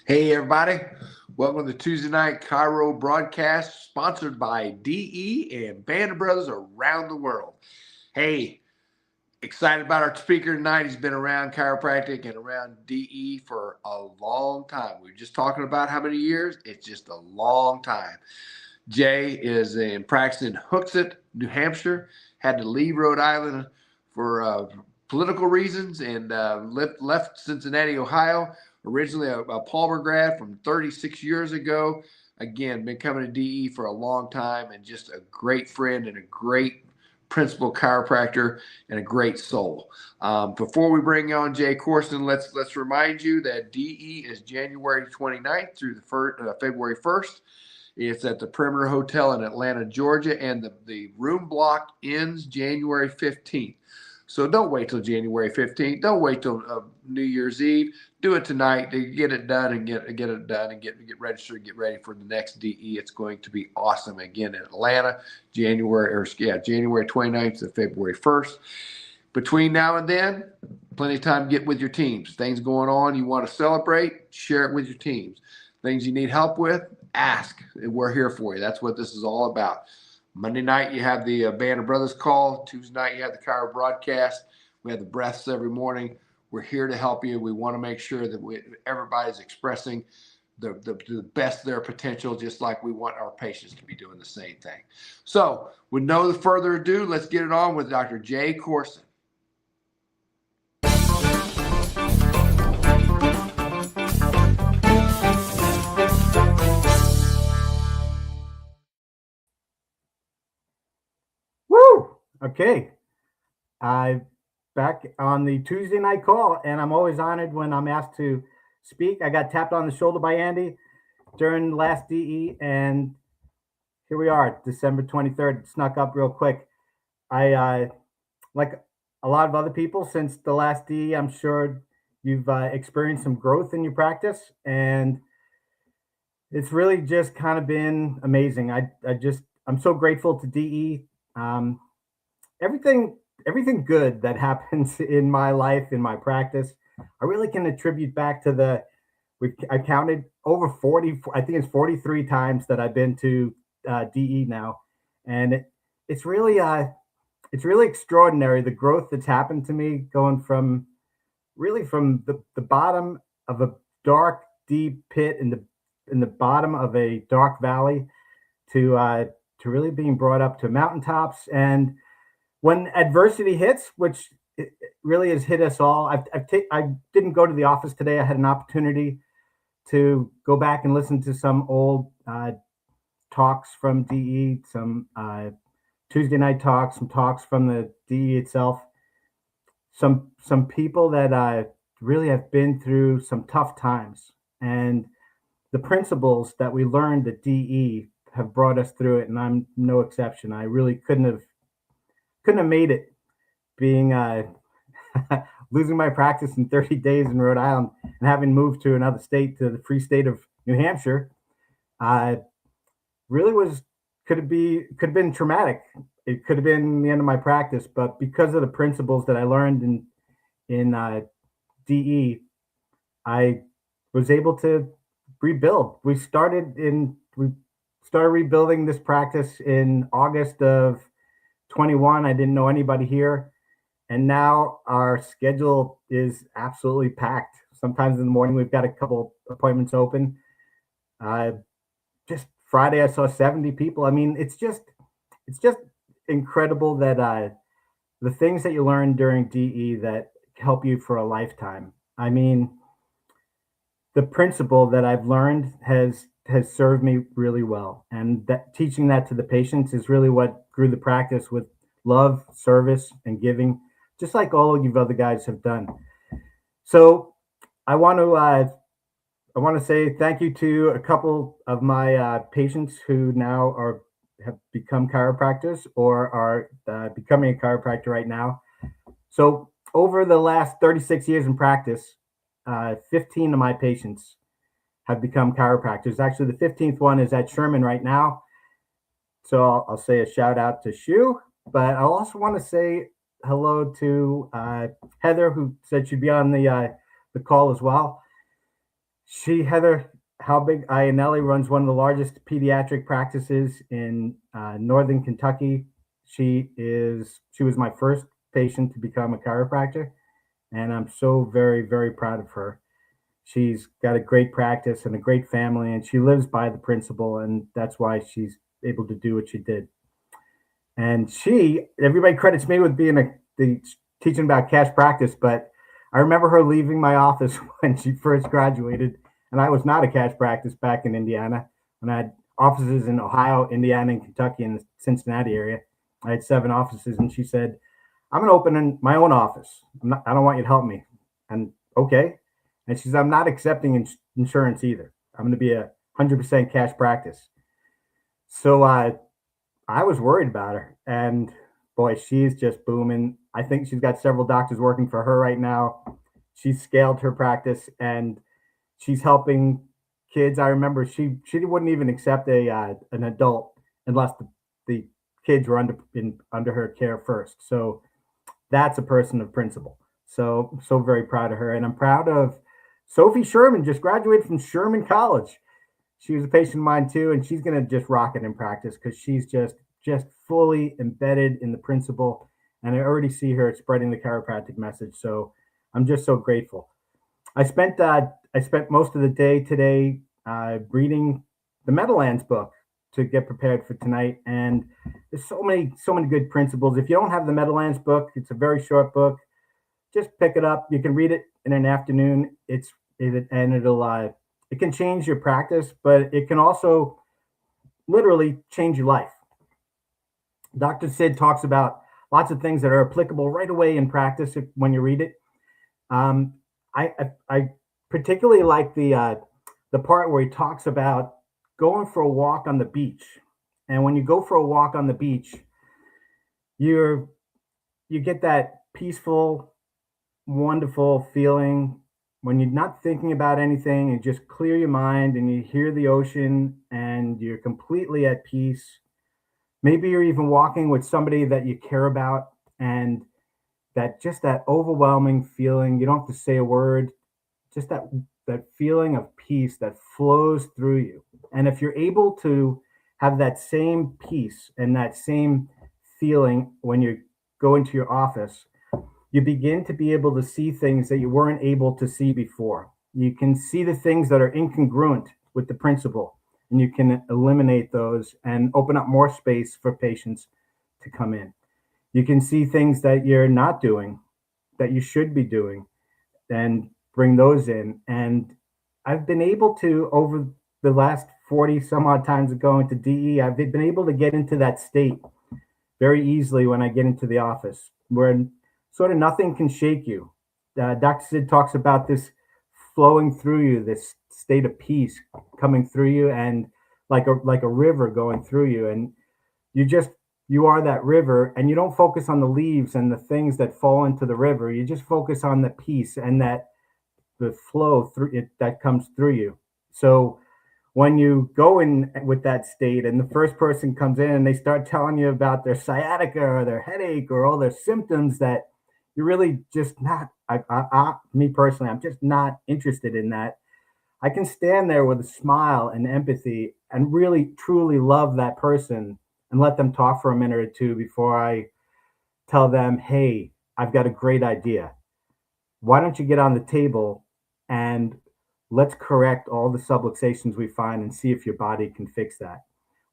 Hey, everybody. Welcome to the Tuesday Night Cairo broadcast, sponsored by DE and Band of Brothers around the world. Hey, excited about our speaker tonight. He's been around chiropractic and around DE for a long time. We were just talking about how many years. It's just a long time. Jay is in practice in Hooksett, New Hampshire. Had to leave Rhode Island for political reasons and left Cincinnati, Ohio. Originally a Palmer grad from 36 years ago. Again, been coming to DE for a long time and just a great friend and a great principal chiropractor and a great soul. Before we bring on Jay Korsen, let's remind you that DE is January 29th through the February 1st. It's at the Perimeter Hotel in Atlanta, Georgia, and the room block ends January 15th. So don't wait till January 15th. Don't wait till New Year's Eve. Do it tonight to get it done and get it done and get registered, get ready for the next DE. It's going to be awesome again in Atlanta, January 29th to February 1st. Between now and then, plenty of time to get with your teams. Things going on you want to celebrate, share it with your teams. Things you need help with, ask. We're here for you. That's what this is all about. Monday night, you have the Band of Brothers call. Tuesday night, you have the Cairo broadcast. We have the breaths every morning. We're here to help you. We want to make sure that everybody's expressing the best of their potential, just like we want our patients to be doing the same thing. So, with no further ado, let's get it on with Dr. Jay Korsen. Okay, I'm back on the Tuesday night call, and I'm always honored when I'm asked to speak. I got tapped on the shoulder by Andy during last DE, and here we are, December 23rd. It snuck up real quick. I, like a lot of other people since the last DE, I'm sure you've experienced some growth in your practice, and it's really just kind of been amazing. I'm so grateful to DE. Everything good that happens in my life, in my practice, I really can attribute back to I counted over 40, I think it's 43 times that I've been to DE now. And it's really extraordinary, the growth that's happened to me, going from the bottom of a dark, deep pit in the bottom of a dark valley to really being brought up to mountaintops. And when adversity hits, which it really has hit us all, I didn't go to the office today. I had an opportunity to go back and listen to some old talks from DE, some Tuesday night talks, some talks from the DE itself, some people that really have been through some tough times, and the principles that we learned at DE have brought us through it, and I'm no exception. I really couldn't have made it being losing my practice in 30 days in Rhode Island and having moved to another state, to the free state of New Hampshire. Really could have been traumatic. It could have been the end of my practice, but because of the principles that I learned in DE, I was able to rebuild. We started rebuilding this practice in August of 21. I didn't know anybody here, and now our schedule is absolutely packed. Sometimes in the morning we've got a couple appointments open. Just Friday I saw 70 people. I mean, it's just incredible that the things that you learn during DE that help you for a lifetime. I mean, the principle that I've learned has served me really well, and that teaching that to the patients is really what grew the practice, with love, service, and giving, just like all of you other guys have done. So I want to say thank you to a couple of my patients who now have become chiropractors or are becoming a chiropractor right now. So over the last 36 years in practice, 15 of my patients have become chiropractors. Actually, the 15th one is at Sherman right now. So I'll say a shout out to Shu, but I also want to say hello to Heather, who said she'd be on the call as well. Heather Halbig Iannelli runs one of the largest pediatric practices in northern Kentucky. She was my first patient to become a chiropractor, and I'm so very, very proud of her. She's got a great practice and a great family, and she lives by the principle, and that's why she's able to do what she did. And everybody credits me with being the teaching about cash practice, but I remember her leaving my office when she first graduated, and I was not a cash practice back in Indiana. When I had offices in Ohio, Indiana, and Kentucky, and the Cincinnati area, I had 7 offices, and she said, "I'm going to open my own office. I don't want you to help me." And okay. And she said, "I'm not accepting insurance either. I'm going to be 100% cash practice." So I was worried about her, and boy, she's just booming. I think she's got several doctors working for her right now. She's scaled her practice, and she's helping kids. I remember she wouldn't even accept an adult unless the kids were under her care first. So that's a person of principle. So very proud of her, and I'm proud of Sophie Sherman. Just graduated from Sherman College. She was a patient of mine too, and she's going to just rock it in practice because she's just fully embedded in the principle, and I already see her spreading the chiropractic message. So I'm just so grateful. I spent most of the day today reading the Meadowlands book to get prepared for tonight, and there's so many good principles. If you don't have the Meadowlands book, it's a very short book. Just pick it up. You can read it in an afternoon. It can change your practice, but it can also literally change your life. Dr. Sid talks about lots of things that are applicable right away in practice when you read it. I particularly like the part where he talks about going for a walk on the beach. And when you go for a walk on the beach, you get that peaceful, wonderful feeling when you're not thinking about anything and just clear your mind and you hear the ocean and you're completely at peace. Maybe you're even walking with somebody that you care about, and that overwhelming feeling, you don't have to say a word, just that feeling of peace that flows through you. And if you're able to have that same peace and that same feeling when you go into your office, you begin to be able to see things that you weren't able to see before. You can see the things that are incongruent with the principle, and you can eliminate those and open up more space for patients to come in. You can see things that you're not doing that you should be doing and bring those in. And I've been able to, over the last 40 some odd times of going to DE, I've been able to get into that state very easily when I get into the office, where sort of nothing can shake you. Dr. Sid talks about this flowing through you, this state of peace coming through you, and like a river going through you. And you are that river, and you don't focus on the leaves and the things that fall into the river. You just focus on the peace and the flow through it that comes through you. So when you go in with that state and the first person comes in and they start telling you about their sciatica or their headache or all their symptoms that you're really just not, me personally, I'm just not interested in that. I can stand there with a smile and empathy and really truly love that person and let them talk for a minute or two before I tell them, "Hey, I've got a great idea. Why don't you get on the table and let's correct all the subluxations we find and see if your body can fix that."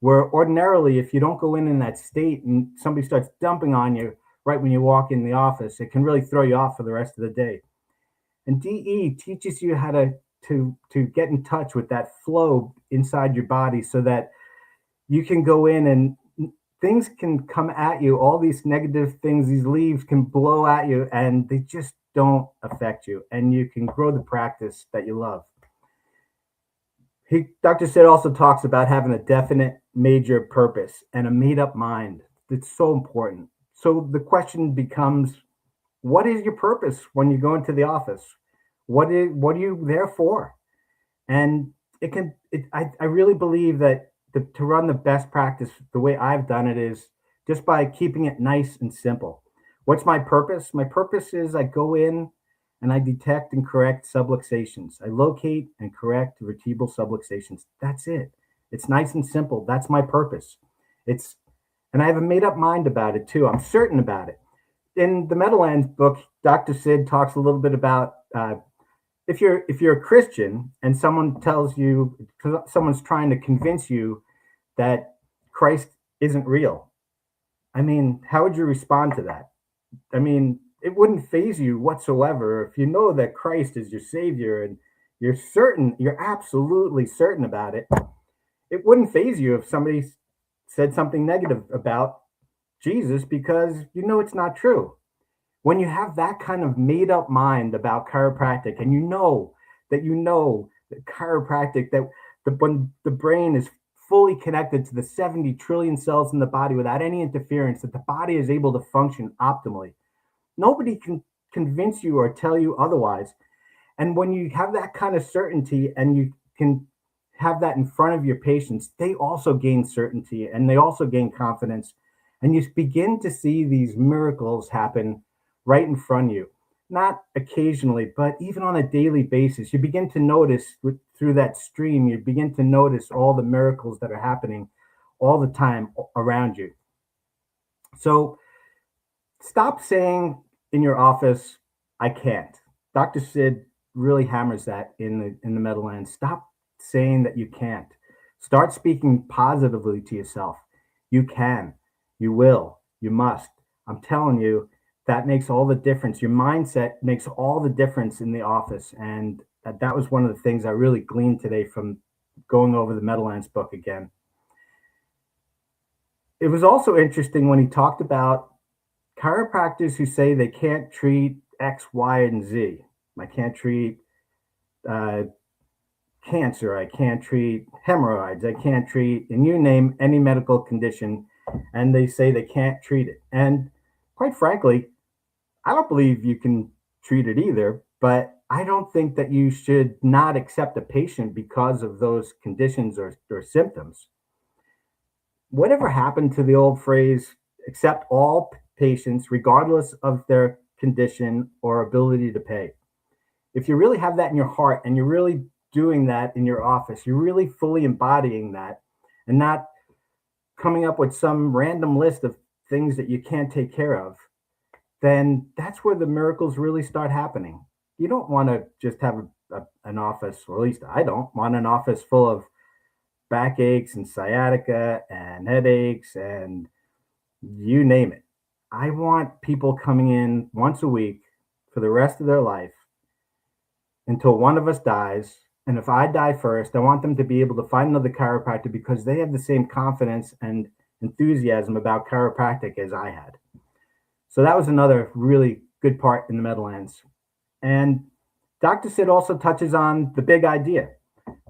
Where ordinarily, if you don't go in that state and somebody starts dumping on you right when you walk in the office, it can really throw you off for the rest of the day. And DE teaches you how to get in touch with that flow inside your body so that you can go in and things can come at you. All these negative things, these leaves can blow at you and they just don't affect you. And you can grow the practice that you love. Dr. Sid also talks about having a definite major purpose and a made up mind. It's so important. So the question becomes, what is your purpose when you go into the office? What are you there for? And I really believe that to run the best practice, the way I've done it is just by keeping it nice and simple. What's my purpose? My purpose is I go in and I detect and correct subluxations. I locate and correct vertebral subluxations. That's it. It's nice and simple. That's my purpose. It's and I have a made up mind about it too. I'm certain about it. In the Meadowlands book, Dr. Sid talks a little bit about if you're a Christian and someone tells you, someone's trying to convince you that Christ isn't real. I mean, how would you respond to that? I mean, it wouldn't phase you whatsoever if you know that Christ is your Savior and you're certain, you're absolutely certain about it. It wouldn't phase you if somebody said something negative about Jesus because you know it's not true. When you have that kind of made up mind about chiropractic and you know that chiropractic, that when the brain is fully connected to the 70 trillion cells in the body without any interference, that the body is able to function optimally. Nobody can convince you or tell you otherwise. And when you have that kind of certainty and you can have that in front of your patients, they also gain certainty and they also gain confidence. And you begin to see these miracles happen right in front of you. Not occasionally, but even on a daily basis. You begin to notice through that stream, you begin to notice all the miracles that are happening all the time around you. So stop saying in your office, I can't. Dr. Sid really hammers that in the Meadowlands. Stop saying that you can't. Start speaking positively to yourself. You can, you will, you must. I'm telling you, that makes all the difference. Your mindset makes all the difference in the office. And that was one of the things I really gleaned today from going over the Meadowlands book again. It was also interesting when he talked about chiropractors who say they can't treat X, Y, and Z. I can't treat cancer. I can't treat hemorrhoids. I can't treat, and you name any medical condition, and they say they can't treat it. And quite frankly, I don't believe you can treat it either, but I don't think that you should not accept a patient because of those conditions or symptoms. Whatever happened to the old phrase, accept all patients regardless of their condition or ability to pay? If you really have that in your heart and you're really doing that in your office, you're really fully embodying that and not coming up with some random list of things that you can't take care of, then that's where the miracles really start happening. You don't want to just have an office, or at least I don't want an office full of backaches and sciatica and headaches and you name it. I want people coming in once a week for the rest of their life until one of us dies. And if I die first, I want them to be able to find another chiropractor because they have the same confidence and enthusiasm about chiropractic as I had. So that was another really good part in the Meadowlands. And Dr. Sid also touches on the big idea.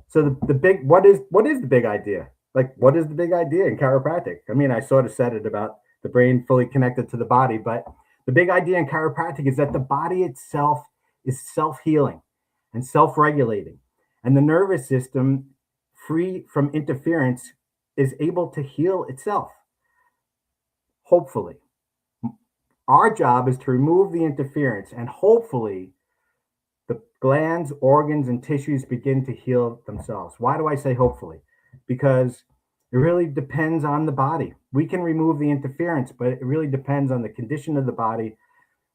So the big, what is the big idea? Like, what is the big idea in chiropractic? I mean, I sort of said it about the brain fully connected to the body, but the big idea in chiropractic is that the body itself is self-healing and self-regulating. And the nervous system, free from interference, is able to heal itself. Hopefully. Our job is to remove the interference, and hopefully the glands, organs, and tissues begin to heal themselves. Why do I say hopefully? Because it really depends on the body. We can remove the interference, but it really depends on the condition of the body,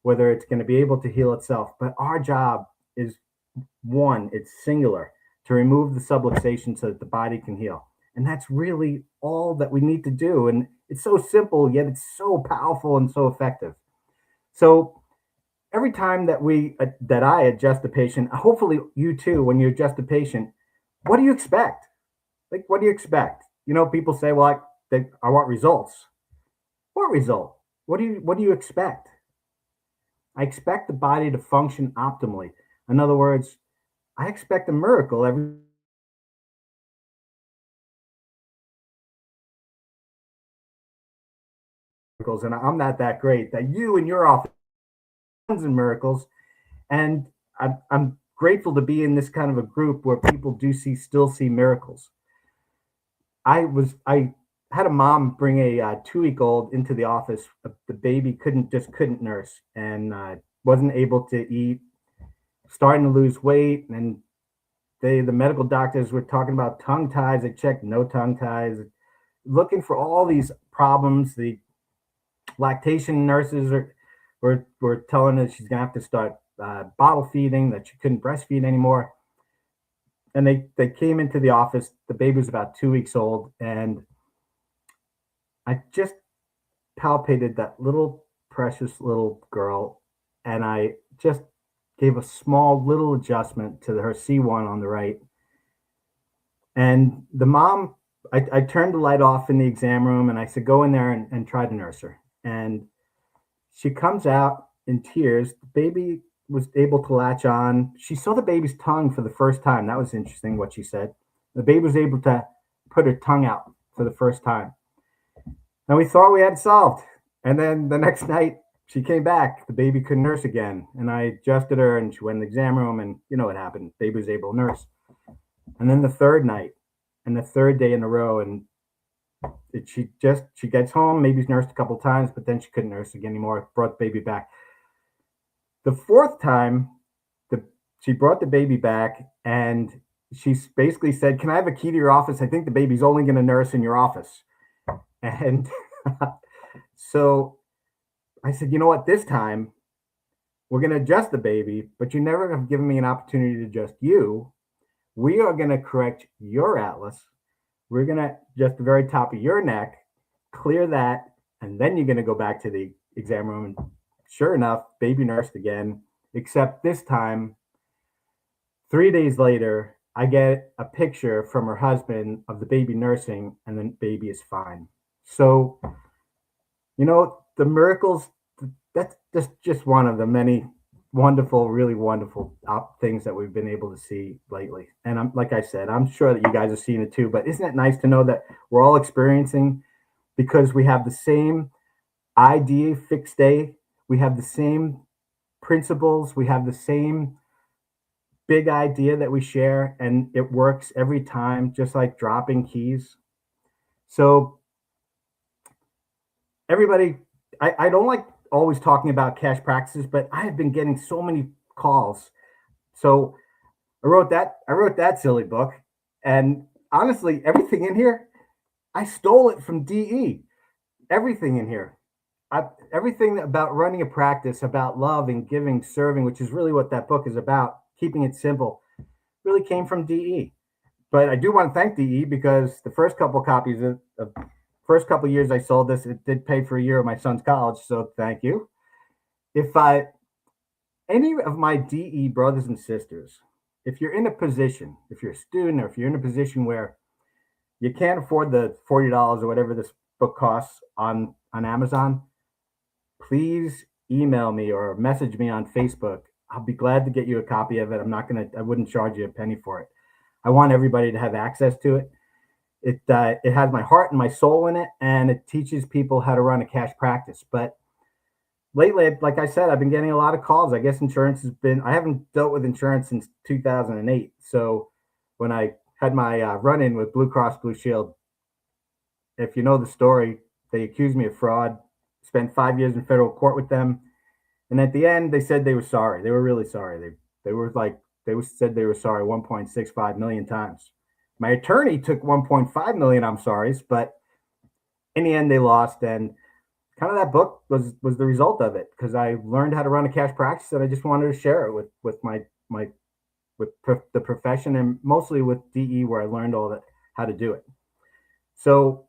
whether it's going to be able to heal itself. But our job is one, it's singular, to remove the subluxation so that the body can heal. And that's really all that we need to do. And it's so simple, yet it's so powerful and so effective. So every time that I adjust a patient, hopefully you too, when you adjust a patient, what do you expect? Like, what do you expect? You know, people say, well, I want results. What result? What do you expect? I expect the body to function optimally. In other words, I expect a miracle every. And I'm not that great. That you and your office tons of miracles, and I'm grateful to be in this kind of a group where people do still see miracles. I had a mom bring a 2-week-old into the office. The baby couldn't nurse and wasn't able to eat. starting to lose weight, and the medical doctors were talking about tongue ties. They checked no tongue ties, looking for all these problems. The lactation nurses were telling her she's gonna have to start bottle feeding, that she couldn't breastfeed anymore. And they came into the office. The baby was about 2 weeks old, and I just palpated that little precious little girl, and I just gave a small little adjustment to her C1 on the right. And the mom, I turned the light off in the exam room, and I said, go in there and try to nurse her. And she comes out in tears. The baby was able to latch on. She saw the baby's tongue for the first time. That was interesting what she said. The baby was able to put her tongue out for the first time. And we thought we had it solved. And then the next night, she came back. The baby couldn't nurse again. And I adjusted her, and she went in the exam room, and you know what happened. The baby was able to nurse. And then the third night, and the third day in a row, and she gets home, maybe nursed a couple of times, but then she couldn't nurse again anymore. Brought the baby back. The fourth time, she brought the baby back, and she basically said, can I have a key to your office? I think the baby's only going to nurse in your office. And so I said, you know what, this time we're going to adjust the baby, but you never have given me an opportunity to adjust you. We are going to correct your atlas. We're going to adjust the very top of your neck, clear that, and then you're going to go back to the exam room. And sure enough, baby nursed again, except this time, 3 days later, I get a picture from her husband of the baby nursing, and the baby is fine. So, you know, the miracles, that's just one of the many wonderful, really wonderful things that we've been able to see lately. And like I said, I'm sure that you guys are seeing it too, but isn't it nice to know that we're all experiencing, because we have the same idea, fixed day, we have the same principles, we have the same big idea that we share, and it works every time, just like dropping keys. So everybody, I don't like always talking about cash practices, but I have been getting so many calls. So I wrote that silly book, and honestly, everything in here, I stole it from DE. Everything in here, everything about running a practice, about love and giving, serving, which is really what that book is about, keeping it simple, really came from DE. But I do want to thank DE, because the first couple copies of first couple of years I sold this, it did pay for a year of my son's college. So thank you. If any of my DE brothers and sisters, if you're in a position, if you're a student, or if you're in a position where you can't afford the $40 or whatever this book costs on Amazon, please email me or message me on Facebook. I'll be glad to get you a copy of it. I wouldn't charge you a penny for it. I want everybody to have access to it. It has my heart and my soul in it, and it teaches people how to run a cash practice. But lately, like I said, I've been getting a lot of calls. I guess insurance I haven't dealt with insurance since 2008. So when I had my run-in with Blue Cross Blue Shield, if you know the story, they accused me of fraud, spent 5 years in federal court with them. And at the end, they said they were sorry. They were really sorry. They said they were sorry 1.65 million times. My attorney took 1.5 million I'm sorry's, but in the end they lost. And kind of that book was the result of it, because I learned how to run a cash practice, and I just wanted to share it with the profession, and mostly with DE, where I learned all that, how to do it. So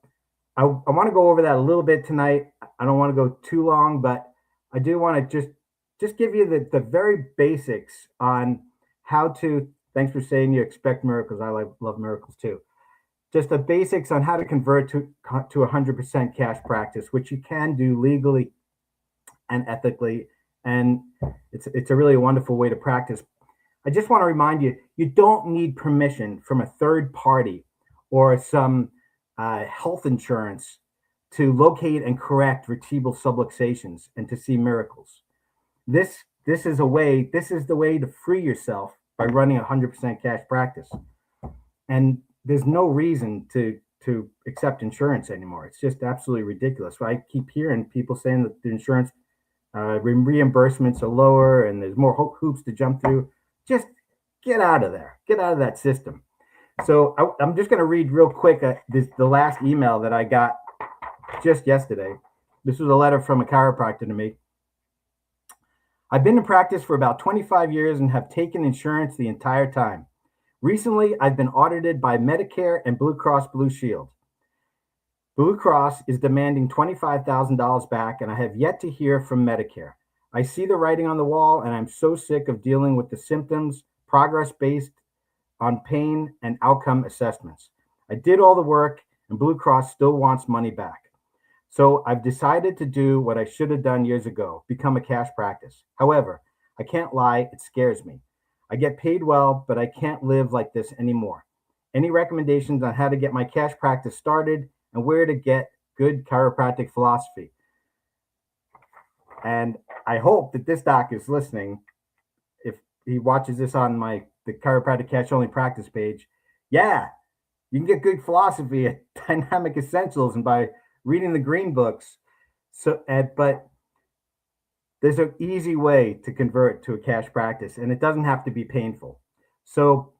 I want to go over that a little bit tonight. I don't want to go too long, but I do want to just give you the very basics on how to. Thanks for saying you expect miracles. I love miracles too. Just the basics on how to convert to 100% cash practice, which you can do legally and ethically, and it's a really wonderful way to practice. I just want to remind you, you don't need permission from a third party or some health insurance to locate and correct vertebral subluxations and to see miracles. This is the way to free yourself by running 100% cash practice. And there's no reason to accept insurance anymore. It's just absolutely ridiculous. So I keep hearing people saying that the insurance reimbursements are lower and there's more hoops to jump through. Just get out of there. Get out of that system. So I'm just going to read real quick the last email that I got just yesterday. This was a letter from a chiropractor to me. I've been in practice for about 25 years and have taken insurance the entire time. Recently, I've been audited by Medicare and Blue Cross Blue Shield. Blue Cross is demanding $25,000 back, and I have yet to hear from Medicare. I see the writing on the wall, and I'm so sick of dealing with the symptoms, progress based on pain and outcome assessments. I did all the work, and Blue Cross still wants money back. So I've decided to do what I should have done years ago, become a cash practice. However, I can't lie, it scares me. I get paid well, but I can't live like this anymore. Any recommendations on how to get my cash practice started and where to get good chiropractic philosophy? And I hope that this doc is listening. If he watches this on the chiropractic cash only practice page, yeah, you can get good philosophy at Dynamic Essentials and by reading the green books. But there's an easy way to convert to a cash practice, and it doesn't have to be painful. So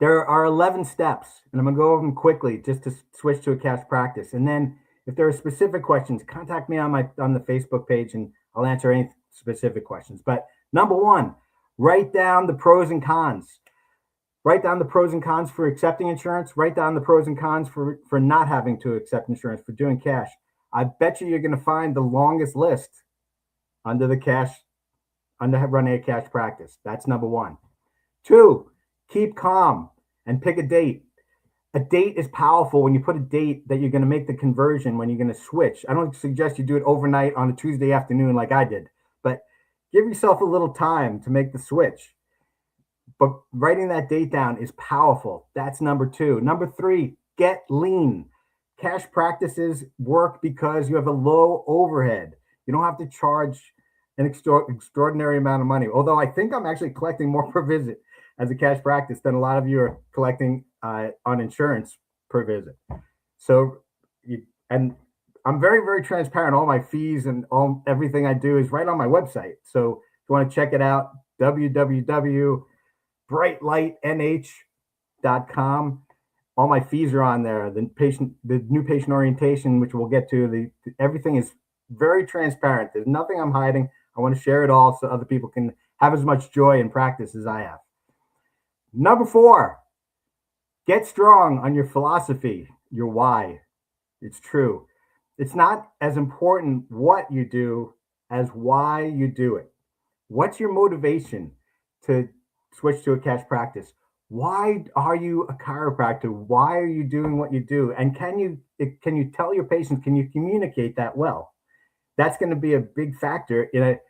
there are 11 steps, and I'm going to go over them quickly just to switch to a cash practice. And then if there are specific questions, contact me on the Facebook page, and I'll answer any specific questions. But number one, write down the pros and cons. Write down the pros and cons for accepting insurance. Write down the pros and cons for not having to accept insurance, for doing cash. I bet you're going to find the longest list under running a cash practice. That's number one. Two, keep calm and pick a date. A date is powerful when you put a date that you're going to make the conversion, when you're going to switch. I don't suggest you do it overnight on a Tuesday afternoon like I did, but give yourself a little time to make the switch. But writing that date down is powerful. That's number two. Number three, get lean. Cash practices work because you have a low overhead. You don't have to charge an extraordinary amount of money. Although I think I'm actually collecting more per visit as a cash practice than a lot of you are collecting on insurance per visit. So, and I'm very, very transparent. All my fees and everything I do is right on my website. So if you want to check it out, www.brightlightnh.com. All my fees are on there. The new patient orientation, which we'll get to, everything is very transparent. There's nothing I'm hiding. I want to share it all so other people can have as much joy in practice as I have. Number four, get strong on your philosophy, your why. It's true. It's not as important what you do as why you do it. What's your motivation to switch to a cash practice? Why are you a chiropractor? Why are you doing what you do? And can you tell your patients, can you communicate that well? That's going to be a big factor in a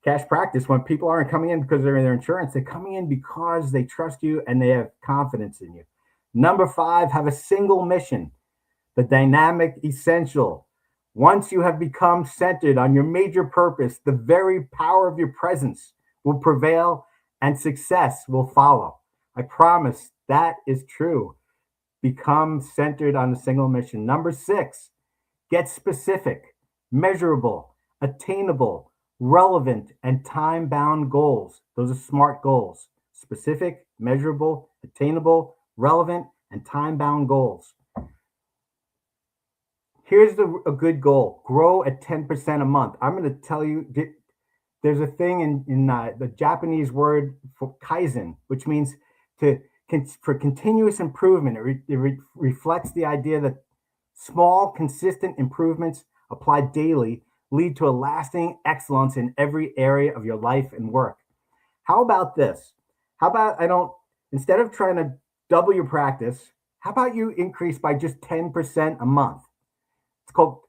cash practice. When people aren't coming in because they're in their insurance, they're coming in because they trust you and they have confidence in you. Number five, have a single mission, the dynamic essential. Once you have become centered on your major purpose, the very power of your presence will prevail and success will follow. I promise that is true. Become centered on a single mission. Number six, get specific, measurable, attainable, relevant, and time-bound goals. Those are SMART goals. Specific, measurable, attainable, relevant, and time-bound goals. Here's a good goal. Grow at 10% a month. I'm going to tell you, there's a thing in the Japanese word for kaizen, which means for continuous improvement. It reflects the idea that small, consistent improvements applied daily lead to a lasting excellence in every area of your life and work. How about this? How about instead of trying to double your practice, how about you increase by just 10% a month? It's called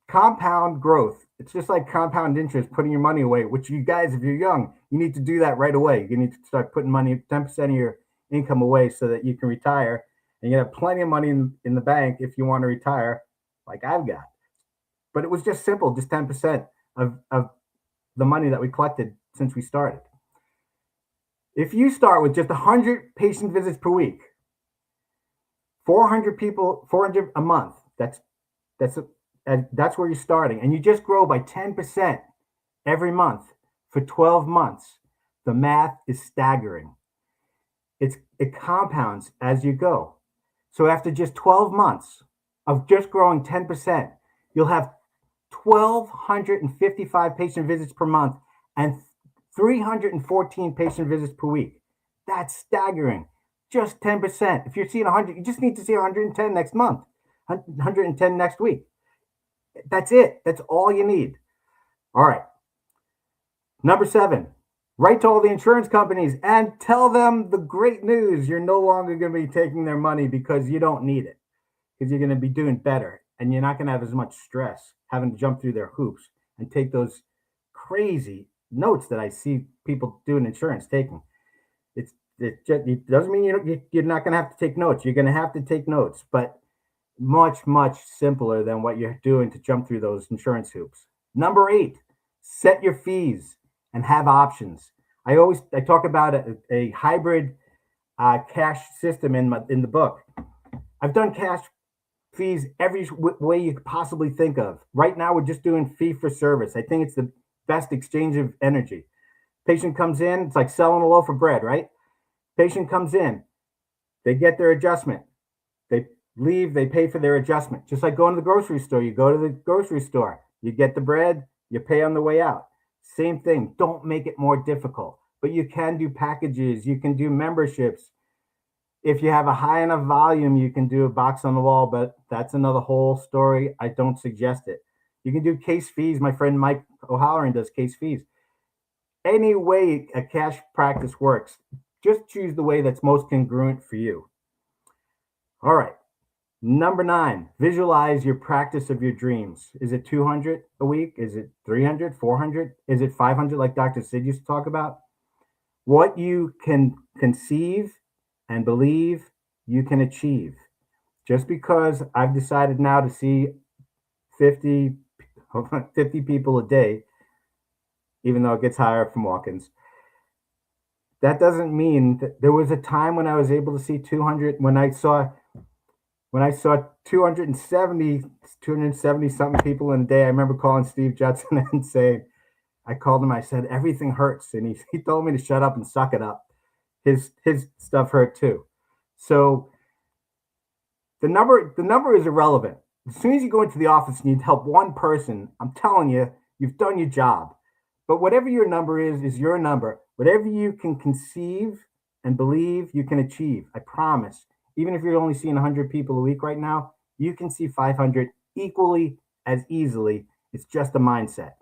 compound growth. It's just like compound interest, putting your money away, which you guys, if you're young, you need to do that right away. You need to start putting 10% of your income away so that you can retire. And you have plenty of money in the bank if you want to retire, like I've got. But it was just simple, just 10% of the money that we collected since we started. If you start with just 100 patient visits per week, 400 people, 400 a month, that's where you're starting. And you just grow by 10% every month for 12 months. The math is staggering. It compounds as you go. So after just 12 months of just growing 10%, you'll have 1,255 patient visits per month and 314 patient visits per week. That's staggering. Just 10%. If you're seeing 100, you just need to see 110 next month, 110 next week. That's it. That's all you need. All right. Number 7, write to all the insurance companies and tell them the great news. You're no longer going to be taking their money because you don't need it, because you're going to be doing better and you're not going to have as much stress having to jump through their hoops and take those crazy notes that I see people doing insurance taking. It doesn't mean you're not going to have to take notes. You're going to have to take notes, but much, much simpler than what you're doing to jump through those insurance hoops. Number 8, set your fees and have options. I talk about a hybrid cash system in the book. I've done cash fees every way you could possibly think of. Right now, we're just doing fee for service. I think it's the best exchange of energy. Patient comes in, it's like selling a loaf of bread, right? Patient comes in, they get their adjustment. They leave, they pay for their adjustment. Just like going to the grocery store. You go to the grocery store, you get the bread, you pay on the way out. Same thing. Don't make it more difficult. But you can do packages, you can do memberships. If you have a high enough volume, you can do a box on the wall, but that's another whole story. I don't suggest it. You can do case fees. My friend Mike O'Halloran does case fees. Any way a cash practice works, just choose the way that's most congruent for you. All right. Number 9, visualize your practice of your dreams. Is it 200 a week? Is it 300, 400? Is it 500 like Dr. Sid used to talk about? What you can conceive and believe, you can achieve. Just because I've decided now to see 50 people a day, even though it gets higher from walk-ins, that doesn't mean that there was a time when I was able to see 200, when I saw 270 something people in a day. I remember calling Steve Judson and saying, I called him, I said, everything hurts. And he told me to shut up and suck it up. His stuff hurt too. So the number is irrelevant. As soon as you go into the office and you help one person, I'm telling you, you've done your job. But whatever your number is your number. Whatever you can conceive and believe, you can achieve. I promise. Even if you're only seeing 100 people a week right now, you can see 500 equally as easily. It's just a mindset.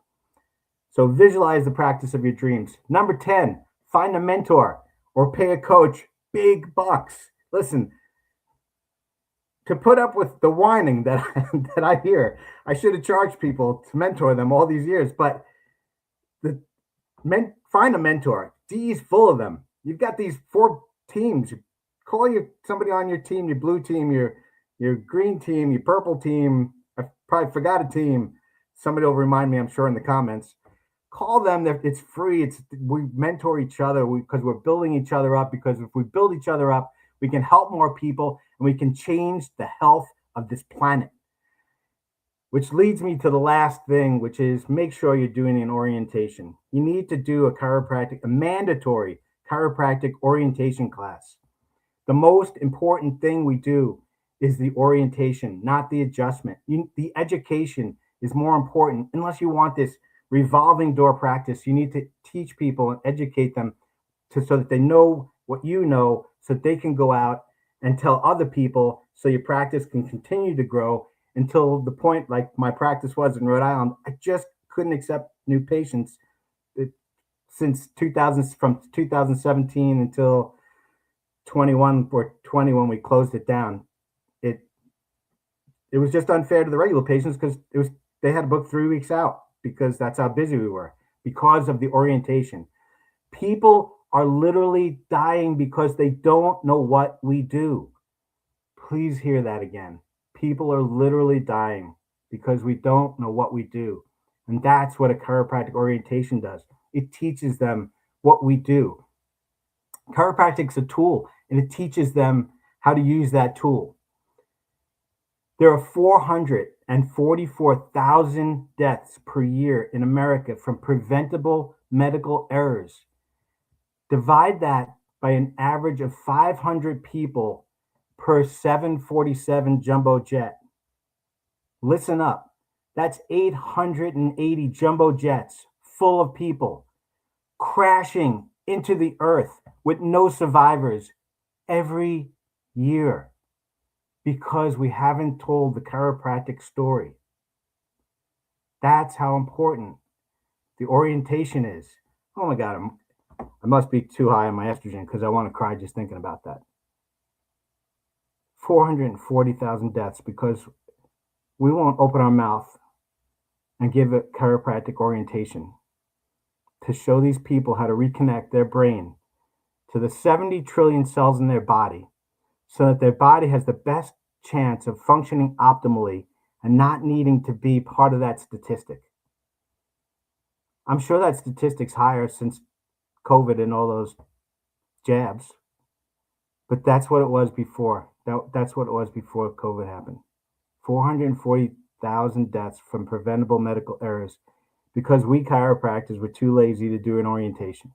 So visualize the practice of your dreams. Number 10, find a mentor or pay a coach big bucks. Listen, to put up with the whining that I hear, I should have charged people to mentor them all these years, but find a mentor. DE's full of them. You've got these 4 teams. Call somebody on your team, your blue team, your green team, your purple team. I probably forgot a team. Somebody will remind me, I'm sure, in the comments. Call them. It's free. We mentor each other because we're building each other up. Because if we build each other up, we can help more people and we can change the health of this planet. Which leads me to the last thing, which is make sure you're doing an orientation. You need to do a mandatory chiropractic orientation class. The most important thing we do is the orientation, not the adjustment. The education is more important. Unless you want this revolving door practice, you need to teach people and educate them so that they know what you know, so that they can go out and tell other people, so your practice can continue to grow until the point like my practice was in Rhode Island. I just couldn't accept new patients since 2000, from 2017 until 21 or 20 when we closed it down. It was just unfair to the regular patients because they had to book 3 weeks out because that's how busy we were because of the orientation. People are literally dying because they don't know what we do. Please hear that again. People are literally dying because we don't know what we do. And that's what a chiropractic orientation does. It teaches them what we do. Chiropractic's a tool, and it teaches them how to use that tool. There are 444,000 deaths per year in America from preventable medical errors. Divide that by an average of 500 people per 747 jumbo jet. Listen up. That's 880 jumbo jets full of people crashing into the earth with no survivors every year because we haven't told the chiropractic story. That's how important the orientation is. Oh my God, I must be too high on my estrogen because I want to cry just thinking about that. 440,000 deaths because we won't open our mouth and give a chiropractic orientation to show these people how to reconnect their brain to the 70 trillion cells in their body so that their body has the best chance of functioning optimally and not needing to be part of that statistic. I'm sure that statistic's higher since COVID and all those jabs, but that's what it was before. That's what it was before COVID happened. 440,000 deaths from preventable medical errors because we chiropractors were too lazy to do an orientation.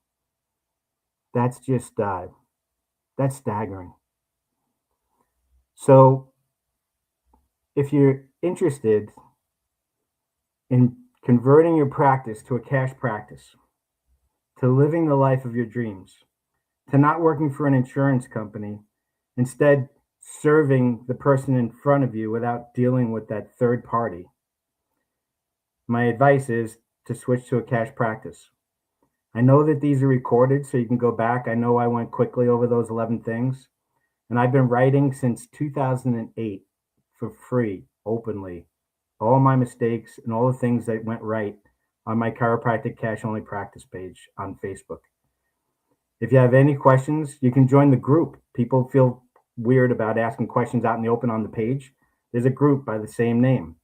That's just, that's staggering. So if you're interested in converting your practice to a cash practice, to living the life of your dreams, to not working for an insurance company, instead serving the person in front of you without dealing with that third party, my advice is to switch to a cash practice. I know that these are recorded, so you can go back. I know I went quickly over those 11 things, and I've been writing since 2008 for free, openly, all my mistakes and all the things that went right on my chiropractic cash only practice page on Facebook. If you have any questions, you can join the group. People feel weird about asking questions out in the open on the page. There's a group by the same name.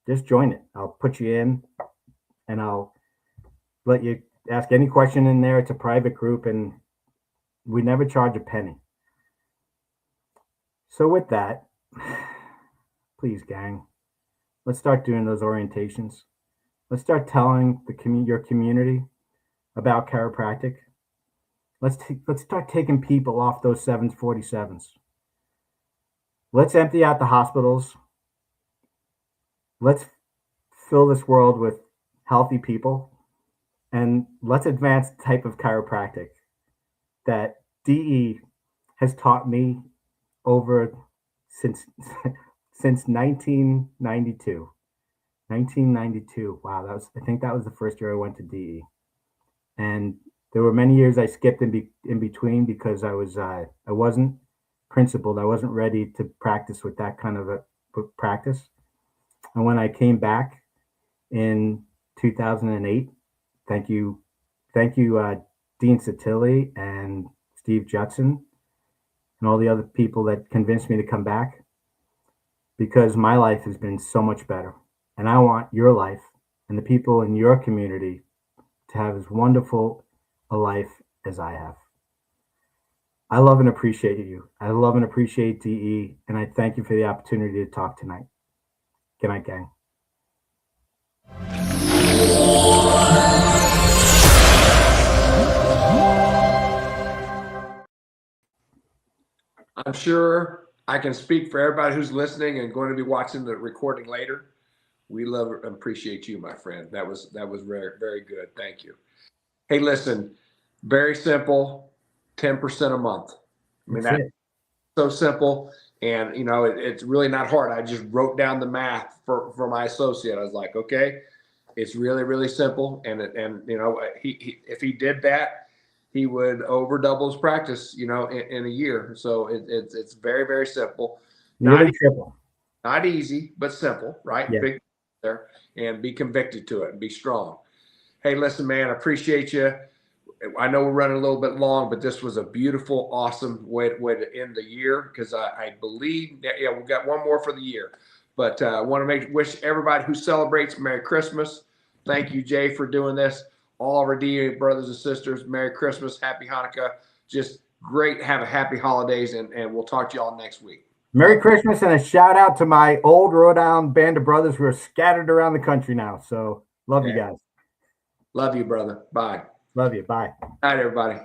Just join it. I'll put you in and I'll let you ask any question in there. It's a private group and we never charge a penny. So with that, please, gang, let's start doing those orientations. Let's start telling your community about chiropractic. Let's start taking people off those 747s. Let's empty out the hospitals. Let's fill this world with healthy people. And let's advance the type of chiropractic that DE has taught me over since 1992. 1992. Wow, I think that was the first year I went to DE. And there were many years I skipped in between because I wasn't principled. I wasn't ready to practice with that kind of a practice. And when I came back in 2008, thank you, Dean Satilli and Steve Judson and all the other people that convinced me to come back, because my life has been so much better. And I want your life and the people in your community to have as wonderful a life as I have. I love and appreciate you. I love and appreciate DE, and I thank you for the opportunity to talk tonight. Good night, gang. I'm sure I can speak for everybody who's listening and going to be watching the recording later. We love and appreciate you, my friend. That was very, very good. Thank you. Hey, listen, very simple, 10% a month. I mean, that's so simple. And, you know, it's really not hard. I just wrote down the math for my associate. I was like, okay, it's really, really simple. And you know, if he did that, he would over double his practice, you know, in a year. So it's very, very simple. Not easy, but simple, right? Yeah. Big there, and be convicted to it and be strong. Hey, listen, man, I appreciate you. I know we're running a little bit long, but this was a beautiful, awesome way to end the year, because I believe that, yeah, we've got one more for the year. But I want to wish everybody who celebrates Merry Christmas. Thank you, Jay, for doing this. All of our DA brothers and sisters, Merry Christmas, Happy Hanukkah. Just great. Have a happy holidays, and we'll talk to y'all next week. Merry Christmas, and a shout out to my old Rhode Island band of brothers who are scattered around the country now. So love you guys. Love you, brother. Bye. Love you. Bye. All right, everybody.